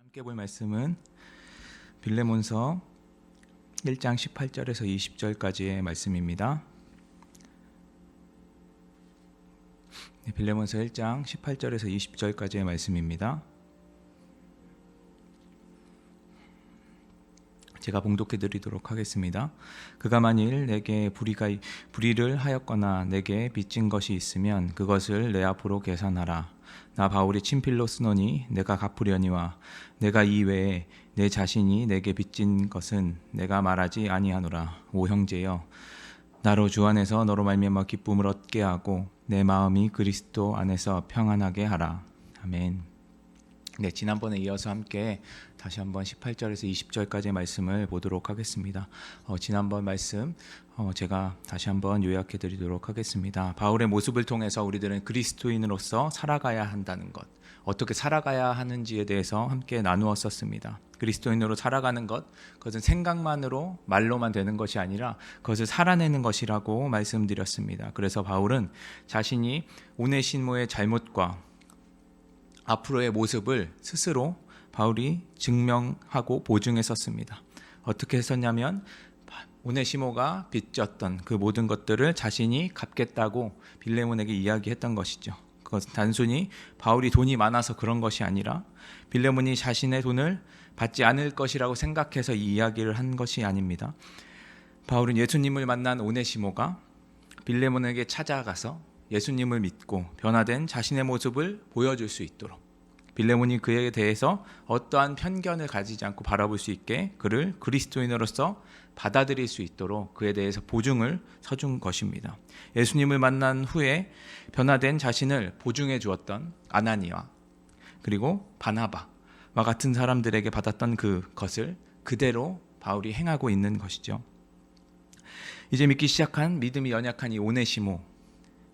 함께 볼 말씀은 빌레몬서 1장 18절에서 20절까지의 말씀입니다. 빌레몬서 1장 18절에서 20절까지의 말씀입니다. 제가 봉독해 드리도록 하겠습니다. 그가 만일 내게 불의를 하였거나 내게 빚진 것이 있으면 그것을 내 앞으로 계산하라. 나 바울이 친필로 쓰노니 내가 갚으려니와 내가 이외에 내 자신이 내게 빚진 것은 내가 말하지 아니하노라. 오 형제여, 나로 주 안에서 너로 말미암아 기쁨을 얻게 하고 내 마음이 그리스도 안에서 평안하게 하라. 아멘. 네, 지난번에 이어서 함께 다시 한번 18절에서 20절까지의 말씀을 보도록 하겠습니다. 지난번 말씀 제가 다시 한번 요약해 드리도록 하겠습니다. 바울의 모습을 통해서 우리들은 그리스도인으로서 살아가야 한다는 것, 어떻게 살아가야 하는지에 대해서 함께 나누었었습니다. 그리스도인으로 살아가는 것, 그것은 생각만으로 말로만 되는 것이 아니라 그것을 살아내는 것이라고 말씀드렸습니다. 그래서 바울은 자신이 오네시모의 잘못과 앞으로의 모습을 스스로 바울이 증명하고 보증했었습니다. 어떻게 했었냐면 오네시모가 빚졌던 그 모든 것들을 자신이 갚겠다고 빌레몬에게 이야기했던 것이죠. 그것은 단순히 바울이 돈이 많아서 그런 것이 아니라 빌레몬이 자신의 돈을 받지 않을 것이라고 생각해서 이 이야기를 한 것이 아닙니다. 바울은 예수님을 만난 오네시모가 빌레몬에게 찾아가서 예수님을 믿고 변화된 자신의 모습을 보여줄 수 있도록, 빌레몬이 그에 대해서 어떠한 편견을 가지지 않고 바라볼 수 있게 그를 그리스도인으로서 받아들일 수 있도록 그에 대해서 보증을 서준 것입니다. 예수님을 만난 후에 변화된 자신을 보증해 주었던 아나니아 그리고 바나바와 같은 사람들에게 받았던 그것을 그대로 바울이 행하고 있는 것이죠. 이제 믿기 시작한 믿음이 연약한 이 오네시모,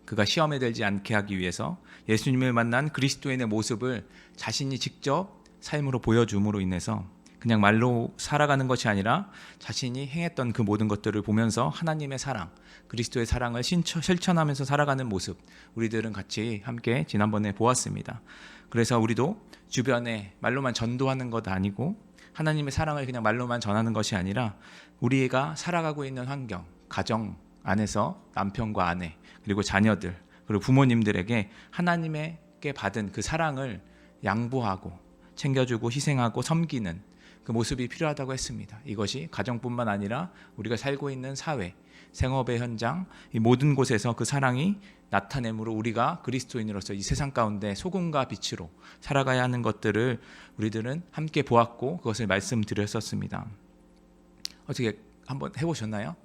그가 시험에 들지 않게 하기 위해서 예수님을 만난 그리스도인의 모습을 자신이 직접 삶으로 보여줌으로 인해서 그냥 말로 살아가는 것이 아니라 자신이 행했던 그 모든 것들을 보면서 하나님의 사랑, 그리스도의 사랑을 실천하면서 살아가는 모습, 우리들은 같이 함께 지난번에 보았습니다. 그래서 우리도 주변에 말로만 전도하는 것 아니고 하나님의 사랑을 그냥 말로만 전하는 것이 아니라 우리가 살아가고 있는 환경, 가정 안에서 남편과 아내 그리고 자녀들 그리고 부모님들에게 하나님께 받은 그 사랑을 양보하고 챙겨주고 희생하고 섬기는 그 모습이 필요하다고 했습니다. 이것이 가정뿐만 아니라 우리가 살고 있는 사회, 생업의 현장, 이 모든 곳에서 그 사랑이 나타내므로 우리가 그리스도인으로서 이 세상 가운데 소금과 빛으로 살아가야 하는 것들을 우리들은 함께 보았고 그것을 말씀드렸었습니다. 어떻게 한번 해보셨나요?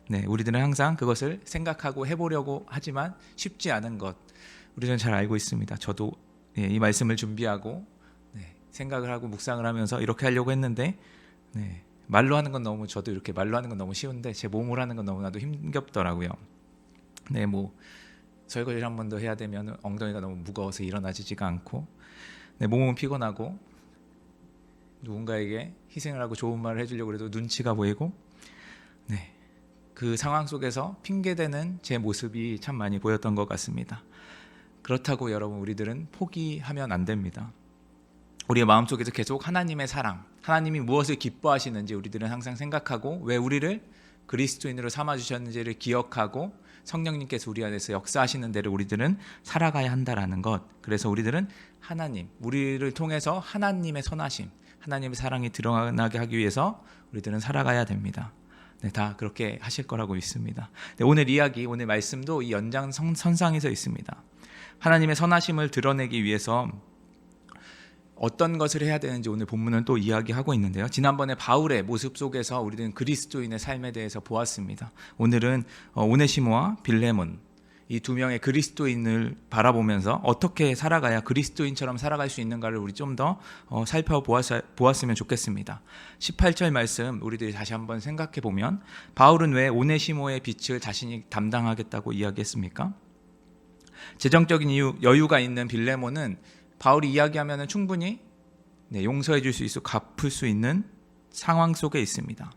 네, 우리들은 항상 그것을 생각하고 해보려고 하지만 쉽지 않은 것, 우리는 잘 알고 있습니다. 저도 이 말씀을 준비하고 생각을 하고 묵상을 하면서 이렇게 하려고 했는데 말로 하는 건 너무, 저도 이렇게 말로 하는 건 너무 쉬운데 제 몸으로 하는 건 너무나도 힘겹더라고요. 설거지를 한 번 더 해야 되면 엉덩이가 너무 무거워서 일어나지지가 않고 몸은 피곤하고 누군가에게 희생을 하고 좋은 말을 해주려고 해도 눈치가 보이고 그 상황 속에서 핑계대는 제 모습이 참 많이 보였던 것 같습니다. 그렇다고 여러분, 우리들은 포기하면 안 됩니다. 우리의 마음속에서 계속 하나님의 사랑, 하나님이 무엇을 기뻐하시는지 우리들은 항상 생각하고 왜 우리를 그리스도인으로 삼아주셨는지를 기억하고 성령님께서 우리 안에서 역사하시는 대로 우리들은 살아가야 한다라는 것. 그래서 우리들은 하나님, 우리를 통해서 하나님의 선하심, 하나님의 사랑이 드러나게 하기 위해서 우리들은 살아가야 됩니다. 다 그렇게 하실 거라고 믿습니다. 오늘 이야기, 오늘 말씀도 이 연장선상에서 있습니다. 하나님의 선하심을 드러내기 위해서 어떤 것을 해야 되는지 오늘 본문은 또 이야기하고 있는데요. 지난번에 바울의 모습 속에서 우리는 그리스도인의 삶에 대해서 보았습니다. 오늘은 오네시모와 빌레몬, 이 두 명의 그리스도인을 바라보면서 어떻게 살아가야 그리스도인처럼 살아갈 수 있는가를 우리 좀 더 살펴보았으면 좋겠습니다. 18절 말씀 우리들이 다시 한번 생각해 보면, 바울은 왜 오네시모의 빚을 자신이 담당하겠다고 이야기했습니까? 재정적인 여유가 있는 빌레몬은 바울이 이야기하면 충분히 용서해 줄 수 있고 갚을 수 있는 상황 속에 있습니다.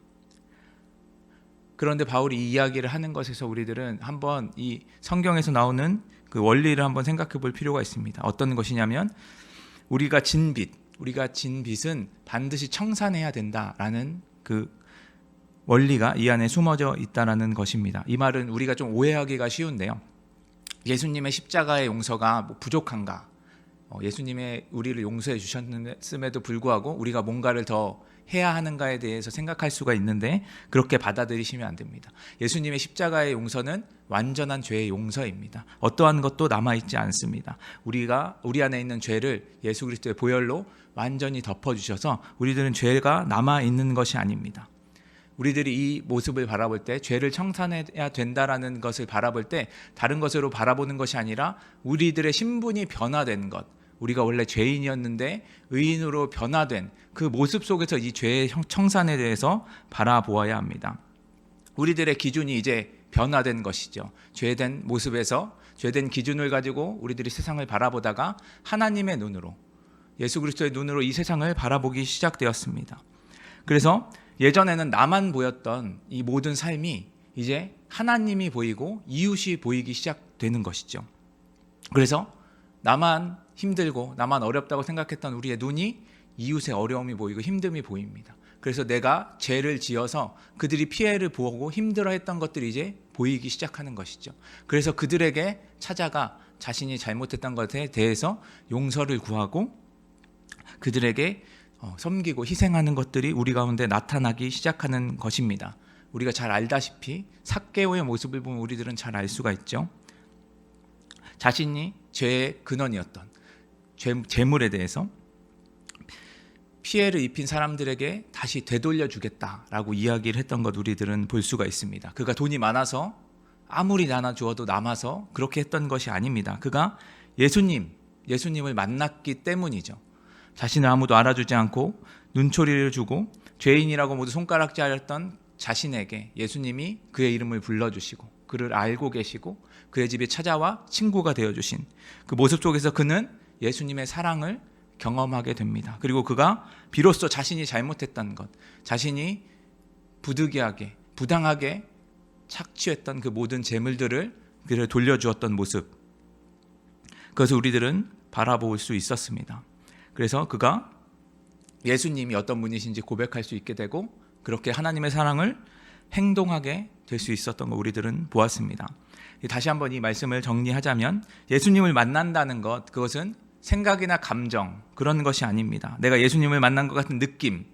그런데 바울이 이 이야기를 하는 것에서 우리들은 한번 이 성경에서 나오는 그 원리를 한번 생각해 볼 필요가 있습니다. 어떤 것이냐면 우리가 진 빚, 우리가 진 빚은 반드시 청산해야 된다라는 그 원리가 이 안에 숨어져 있다라는 것입니다. 이 말은 우리가 좀 오해하기가 쉬운데요. 예수님의 십자가의 용서가 뭐 부족한가? 예수님의 우리를 용서해 주셨음에도 불구하고 우리가 뭔가를 더 해야 하는가에 대해서 생각할 수가 있는데 그렇게 받아들이시면 안 됩니다. 예수님의 십자가의 용서는 완전한 죄의 용서입니다. 어떠한 것도 남아있지 않습니다. 우리 안에 있는 죄를 예수 그리스도의 보혈로 완전히 덮어주셔서 우리들은 죄가 남아있는 것이 아닙니다. 우리들이 이 모습을 바라볼 때 죄를 청산해야 된다라는 것을 바라볼 때 다른 것으로 바라보는 것이 아니라 우리들의 신분이 변화된 것, 우리가 원래 죄인이었는데 의인으로 변화된 그 모습 속에서 이 죄의 청산에 대해서 바라보아야 합니다. 우리들의 기준이 이제 변화된 것이죠. 죄된 모습에서 죄된 기준을 가지고 우리들이 세상을 바라보다가 하나님의 눈으로, 예수 그리스도의 눈으로 이 세상을 바라보기 시작되었습니다. 그래서 예전에는 나만 보였던 이 모든 삶이 이제 하나님이 보이고 이웃이 보이기 시작되는 것이죠. 그래서 나만 힘들고 나만 어렵다고 생각했던 우리의 눈이 이웃의 어려움이 보이고 힘듦이 보입니다. 그래서 내가 죄를 지어서 그들이 피해를 보고 힘들어했던 것들이 이제 보이기 시작하는 것이죠. 그래서 그들에게 찾아가 자신이 잘못했던 것에 대해서 용서를 구하고 그들에게 섬기고 희생하는 것들이 우리 가운데 나타나기 시작하는 것입니다. 우리가 잘 알다시피 삭개오의 모습을 보면 우리들은 잘 알 수가 있죠. 자신이 죄의 근원이었던 재물에 대해서 피해를 입힌 사람들에게 다시 되돌려 주겠다라고 이야기를 했던 것 우리들은 볼 수가 있습니다. 그가 돈이 많아서 아무리 나눠주어도 남아서 그렇게 했던 것이 아닙니다. 그가 예수님을 만났기 때문이죠. 자신을 아무도 알아주지 않고 눈초리를 주고 죄인이라고 모두 손가락질했던 자신에게 예수님이 그의 이름을 불러주시고 그를 알고 계시고 그의 집에 찾아와 친구가 되어주신 그 모습 속에서 그는 예수님의 사랑을 경험하게 됩니다. 그리고 그가 비로소 자신이 잘못했던 것, 자신이 부득이하게 부당하게 착취했던 그 모든 재물들을 그를 돌려주었던 모습, 그것을 우리들은 바라볼 수 있었습니다. 그래서 그가 예수님이 어떤 분이신지 고백할 수 있게 되고 그렇게 하나님의 사랑을 행동하게 될 수 있었던 거 우리들은 보았습니다. 다시 한번 이 말씀을 정리하자면 예수님을 만난다는 것, 그것은 생각이나 감정 그런 것이 아닙니다. 내가 예수님을 만난 것 같은 느낌,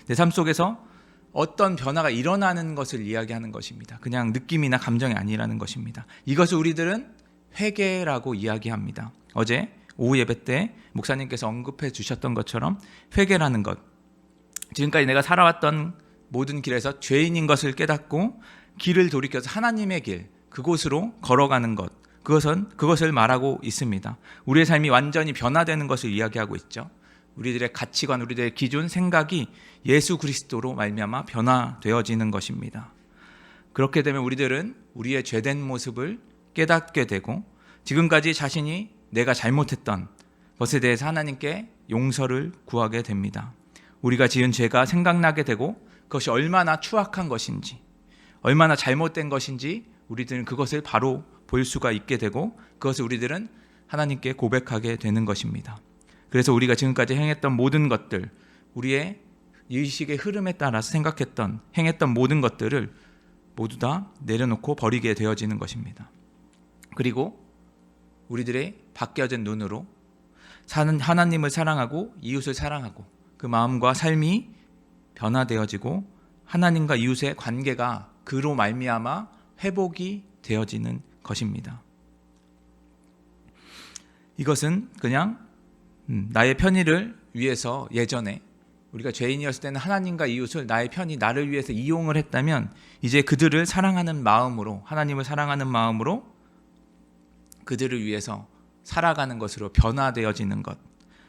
내 삶 속에서 어떤 변화가 일어나는 것을 이야기하는 것입니다. 그냥 느낌이나 감정이 아니라는 것입니다. 이것을 우리들은 회개라고 이야기합니다. 어제 오후 예배 때 목사님께서 언급해 주셨던 것처럼 회개라는 것, 지금까지 내가 살아왔던 모든 길에서 죄인인 것을 깨닫고 길을 돌이켜서 하나님의 길, 그곳으로 걸어가는 것, 그것을 말하고 있습니다. 우리의 삶이 완전히 변화되는 것을 이야기하고 있죠. 우리들의 가치관, 우리들의 기준, 생각이 예수 그리스도로 말미암아 변화되어지는 것입니다. 그렇게 되면 우리들은 우리의 죄된 모습을 깨닫게 되고 지금까지 자신이 내가 잘못했던 것에 대해서 하나님께 용서를 구하게 됩니다. 우리가 지은 죄가 생각나게 되고 그것이 얼마나 추악한 것인지, 얼마나 잘못된 것인지 우리들은 그것을 바로 볼 수가 있게 되고 그것을 우리들은 하나님께 고백하게 되는 것입니다. 그래서 우리가 지금까지 행했던 모든 것들, 우리의 의식의 흐름에 따라서 행했던 모든 것들을 모두 다 내려놓고 버리게 되어지는 것입니다. 그리고 우리들의 바뀌어진 눈으로 하나님을 사랑하고 이웃을 사랑하고 그 마음과 삶이 변화되어지고 하나님과 이웃의 관계가 그로 말미암아 회복이 되어지는 것입니다. 이것은 그냥 나의 편의를 위해서 예전에 우리가 죄인이었을 때는 하나님과 이웃을 나의 편의, 나를 위해서 이용을 했다면 이제 그들을 사랑하는 마음으로, 하나님을 사랑하는 마음으로 그들을 위해서 살아가는 것으로 변화되어지는 것,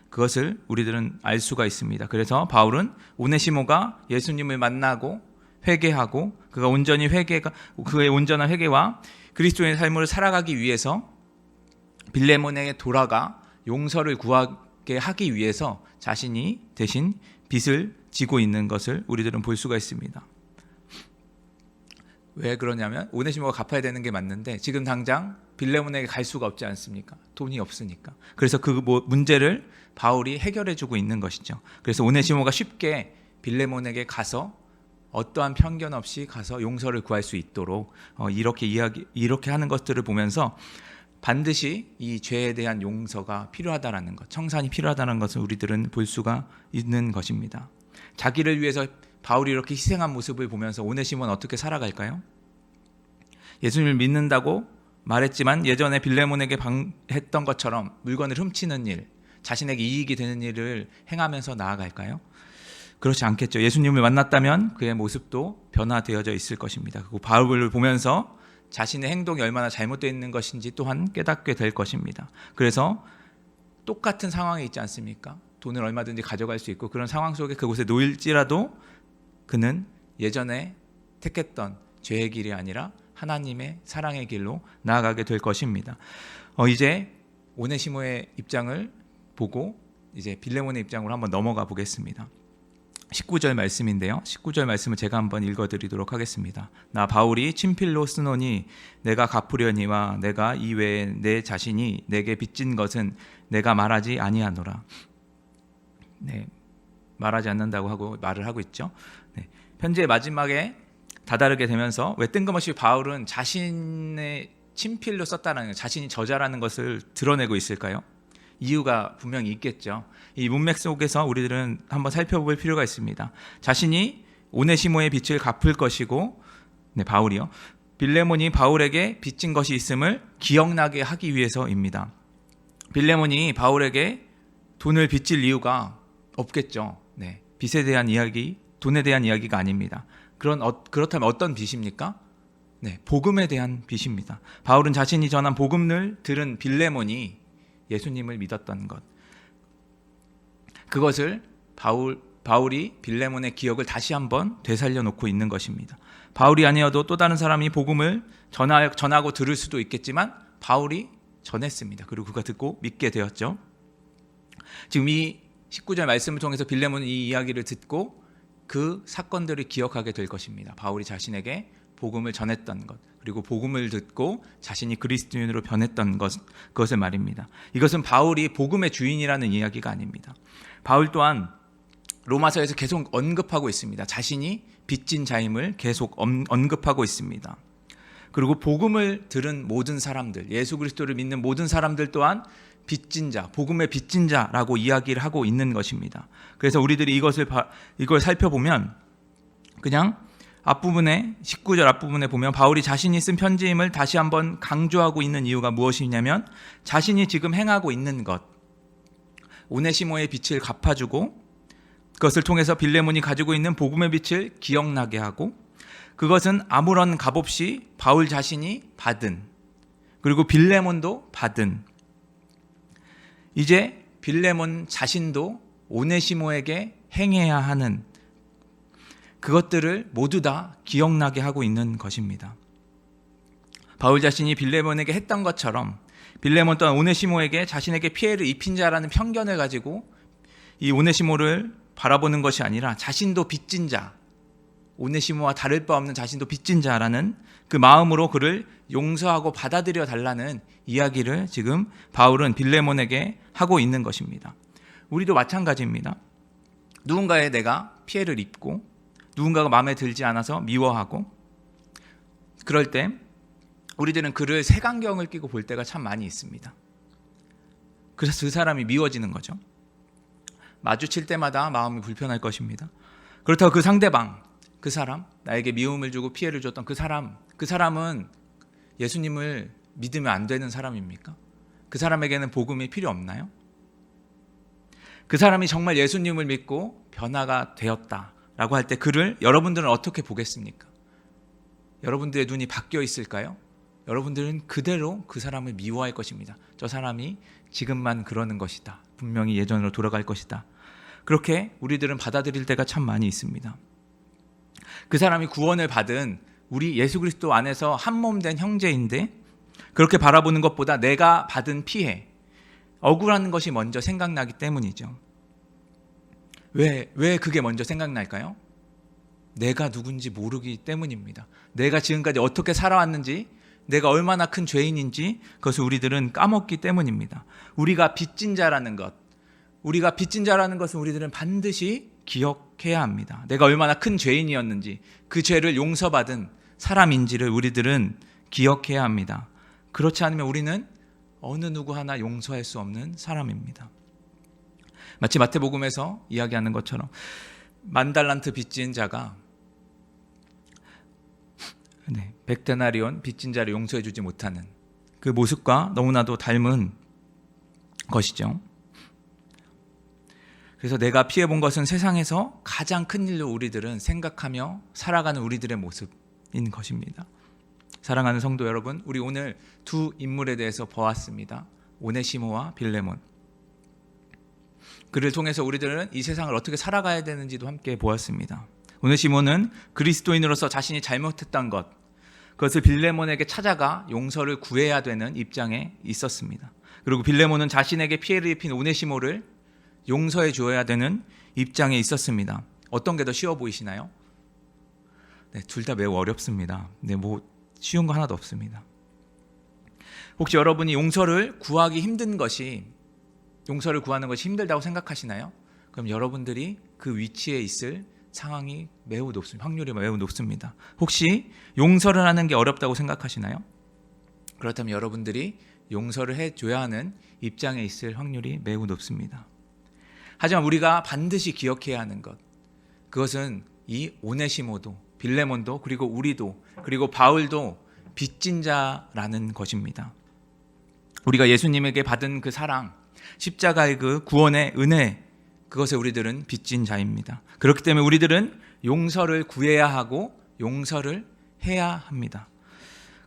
그것을 우리들은 알 수가 있습니다. 그래서 바울은 오네시모가 예수님을 만나고 회개하고 그의 온전한 회개와 그리스도의 삶을 살아가기 위해서 빌레몬에게 돌아가 용서를 구하게 하기 위해서 자신이 대신 빚을 지고 있는 것을 우리들은 볼 수가 있습니다. 왜 그러냐면 오네시모가 갚아야 되는 게 맞는데 지금 당장 빌레몬에게 갈 수가 없지 않습니까? 돈이 없으니까. 그래서 그 문제를 바울이 해결해 주고 있는 것이죠. 그래서 오네시모가 쉽게 빌레몬에게 가서 어떠한 편견 없이 가서 용서를 구할 수 있도록 이렇게 하는 것들을 보면서 반드시 이 죄에 대한 용서가 필요하다라는 것, 청산이 필요하다는 것을 우리들은 볼 수가 있는 것입니다. 자기를 위해서 바울이 이렇게 희생한 모습을 보면서 오네시모는 어떻게 살아갈까요? 예수님을 믿는다고 말했지만 예전에 빌레몬에게 했던 것처럼 물건을 훔치는 일, 자신에게 이익이 되는 일을 행하면서 나아갈까요? 그렇지 않겠죠. 예수님을 만났다면 그의 모습도 변화되어져 있을 것입니다. 그리고 바울을 보면서 자신의 행동이 얼마나 잘못되어 있는 것인지 또한 깨닫게 될 것입니다. 그래서 똑같은 상황에 있지 않습니까? 돈을 얼마든지 가져갈 수 있고 그런 상황 속에 그곳에 놓일지라도 그는 예전에 택했던 죄의 길이 아니라 하나님의 사랑의 길로 나아가게 될 것입니다. 이제 오네시모의 입장을 보고 이제 빌레몬의 입장으로 한번 넘어가 보겠습니다. 19절 말씀인데요. 19절 말씀을 제가 한번 읽어드리도록 하겠습니다. 나 바울이 친필로 쓰노니 내가 갚으려니와 내가 이외에 내 자신이 내게 빚진 것은 내가 말하지 아니하노라. 네, 말하지 않는다고 하고 말을 하고 있죠. 네, 편지의 마지막에 다다르게 되면서 왜 뜬금없이 바울은 자신의 친필로 썼다는 자신이 저자라는 것을 드러내고 있을까요? 이유가 분명히 있겠죠. 이 문맥 속에서 우리들은 한번 살펴볼 필요가 있습니다. 자신이 오네시모의 빚을 갚을 것이고, 네, 바울이요. 빌레몬이 바울에게 빚진 것이 있음을 기억나게 하기 위해서입니다. 빌레몬이 바울에게 돈을 빚질 이유가 없겠죠. 네, 빚에 대한 이야기, 돈에 대한 이야기가 아닙니다. 그렇다면 어떤 빚입니까? 네, 복음에 대한 빚입니다. 바울은 자신이 전한 복음을 들은 빌레몬이 예수님을 믿었던 것, 그것을 바울이 빌레몬의 기억을 다시 한번 되살려 놓고 있는 것입니다. 바울이 아니어도 또 다른 사람이 복음을 전하고 들을 수도 있겠지만 바울이 전했습니다. 그리고 그가 듣고 믿게 되었죠. 지금 이 19절 말씀을 통해서 빌레몬은 이 이야기를 듣고 그 사건들을 기억하게 될 것입니다. 바울이 자신에게 복음을 전했던 것, 그리고 복음을 듣고 자신이 그리스도인으로 변했던 그것을 말입니다. 이것은 바울이 복음의 주인이라는 이야기가 아닙니다. 바울 또한 로마서에서 계속 언급하고 있습니다. 자신이 빚진 자임을 계속 언급하고 있습니다. 그리고 복음을 들은 모든 사람들, 예수 그리스도를 믿는 모든 사람들 또한 빚진 자, 복음의 빚진 자라고 이야기를 하고 있는 것입니다. 그래서 우리들이 이걸 살펴보면 그냥 앞부분에 19절 앞부분에 보면 바울이 자신이 쓴 편지임을 다시 한번 강조하고 있는 이유가 무엇이냐면 자신이 지금 행하고 있는 것, 오네시모의 빚을 갚아주고 그것을 통해서 빌레몬이 가지고 있는 복음의 빚을 기억나게 하고 그것은 아무런 값 없이 바울 자신이 받은, 그리고 빌레몬도 받은, 이제 빌레몬 자신도 오네시모에게 행해야 하는 그것들을 모두 다 기억나게 하고 있는 것입니다. 바울 자신이 빌레몬에게 했던 것처럼 빌레몬 또한 오네시모에게 자신에게 피해를 입힌 자라는 편견을 가지고 이 오네시모를 바라보는 것이 아니라 자신도 빚진 자, 오네시모와 다를 바 없는 자신도 빚진 자라는 그 마음으로 그를 용서하고 받아들여 달라는 이야기를 지금 바울은 빌레몬에게 하고 있는 것입니다. 우리도 마찬가지입니다. 누군가에 내가 피해를 입고 누군가가 마음에 들지 않아서 미워하고 그럴 때 우리들은 그를 색안경을 끼고 볼 때가 참 많이 있습니다. 그래서 그 사람이 미워지는 거죠. 마주칠 때마다 마음이 불편할 것입니다. 그렇다고 그 상대방, 그 사람, 나에게 미움을 주고 피해를 줬던 그 사람은 예수님을 믿으면 안 되는 사람입니까? 그 사람에게는 복음이 필요 없나요? 그 사람이 정말 예수님을 믿고 변화가 되었다라고 할 때 그를 여러분들은 어떻게 보겠습니까? 여러분들의 눈이 바뀌어 있을까요? 여러분들은 그대로 그 사람을 미워할 것입니다. 저 사람이 지금만 그러는 것이다. 분명히 예전으로 돌아갈 것이다. 그렇게 우리들은 받아들일 때가 참 많이 있습니다. 그 사람이 구원을 받은 우리 예수 그리스도 안에서 한몸된 형제인데 그렇게 바라보는 것보다 내가 받은 피해, 억울한 것이 먼저 생각나기 때문이죠. 왜 그게 먼저 생각날까요? 내가 누군지 모르기 때문입니다. 내가 지금까지 어떻게 살아왔는지, 내가 얼마나 큰 죄인인지 그것을 우리들은 까먹기 때문입니다. 우리가 빚진 자라는 것은 우리들은 반드시 기억해야 합니다. 내가 얼마나 큰 죄인이었는지, 그 죄를 용서받은 사람인지를 우리들은 기억해야 합니다. 그렇지 않으면 우리는 어느 누구 하나 용서할 수 없는 사람입니다. 마치 마태복음에서 이야기하는 것처럼 10,000달란트 빚진 자가 100데나리온 빚진 자를 용서해 주지 못하는 그 모습과 너무나도 닮은 것이죠. 그래서 내가 피해본 것은 세상에서 가장 큰 일로 우리들은 생각하며 살아가는 우리들의 모습인 것입니다. 사랑하는 성도 여러분, 우리 오늘 두 인물에 대해서 보았습니다. 오네시모와 빌레몬. 그를 통해서 우리들은 이 세상을 어떻게 살아가야 되는지도 함께 보았습니다. 오네시모는 그리스도인으로서 자신이 잘못했던 것, 그것을 빌레몬에게 찾아가 용서를 구해야 되는 입장에 있었습니다. 그리고 빌레몬은 자신에게 피해를 입힌 오네시모를 용서해 주어야 되는 입장에 있었습니다. 어떤 게 더 쉬워 보이시나요? 둘 다 매우 어렵습니다. 쉬운 거 하나도 없습니다. 혹시 여러분이 용서를 구하는 것이 힘들다고 생각하시나요? 그럼 여러분들이 그 위치에 있을 상황이 매우 높습니다. 확률이 매우 높습니다. 혹시 용서를 하는 게 어렵다고 생각하시나요? 그렇다면 여러분들이 용서를 해줘야 하는 입장에 있을 확률이 매우 높습니다. 하지만 우리가 반드시 기억해야 하는 것, 그것은 이 오네시모도, 빌레몬도, 그리고 우리도, 그리고 바울도 빚진 자라는 것입니다. 우리가 예수님에게 받은 그 사랑, 십자가의 그 구원의 은혜, 그것에 우리들은 빚진 자입니다. 그렇기 때문에 우리들은 용서를 구해야 하고 용서를 해야 합니다.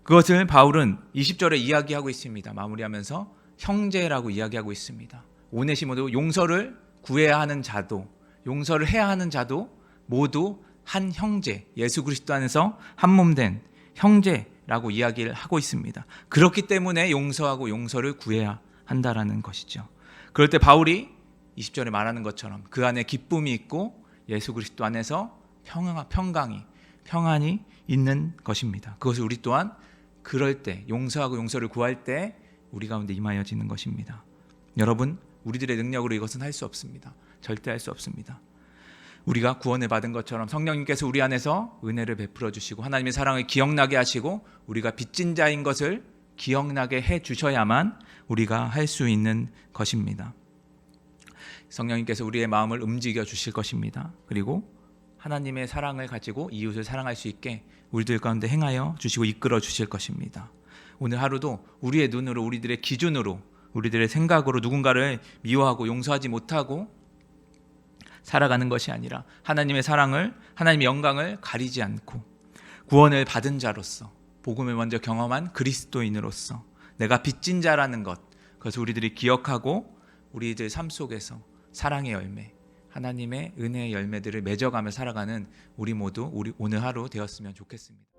그것을 바울은 20절에 이야기하고 있습니다. 마무리하면서 형제라고 이야기하고 있습니다. 오네시모도 용서를 구해야 하는 자도 용서를 해야 하는 자도 모두 한 형제, 예수 그리스도 안에서 한 몸 된 형제라고 이야기를 하고 있습니다. 그렇기 때문에 용서하고 용서를 구해야 한다라는 것이죠. 그럴 때 바울이 20절에 말하는 것처럼 그 안에 기쁨이 있고 예수 그리스도 안에서 평안이 있는 것입니다. 그것을 우리 또한 그럴 때, 용서하고 용서를 구할 때 우리 가운데 임하여지는 것입니다. 여러분, 우리들의 능력으로 이것은 할 수 없습니다. 절대 할 수 없습니다. 우리가 구원을 받은 것처럼 성령님께서 우리 안에서 은혜를 베풀어 주시고 하나님의 사랑을 기억나게 하시고 우리가 빚진 자인 것을 기억나게 해 주셔야만 우리가 할 수 있는 것입니다. 성령님께서 우리의 마음을 움직여 주실 것입니다. 그리고 하나님의 사랑을 가지고 이웃을 사랑할 수 있게 우리들 가운데 행하여 주시고 이끌어 주실 것입니다. 오늘 하루도 우리의 눈으로, 우리들의 기준으로, 우리들의 생각으로 누군가를 미워하고 용서하지 못하고 살아가는 것이 아니라 하나님의 사랑을, 하나님의 영광을 가리지 않고 구원을 받은 자로서, 복음을 먼저 경험한 그리스도인으로서 내가 빚진 자라는 것, 그것을 우리들이 기억하고 우리들 삶 속에서 사랑의 열매, 하나님의 은혜의 열매들을 맺어가며 살아가는 우리 모두 오늘 하루 되었으면 좋겠습니다.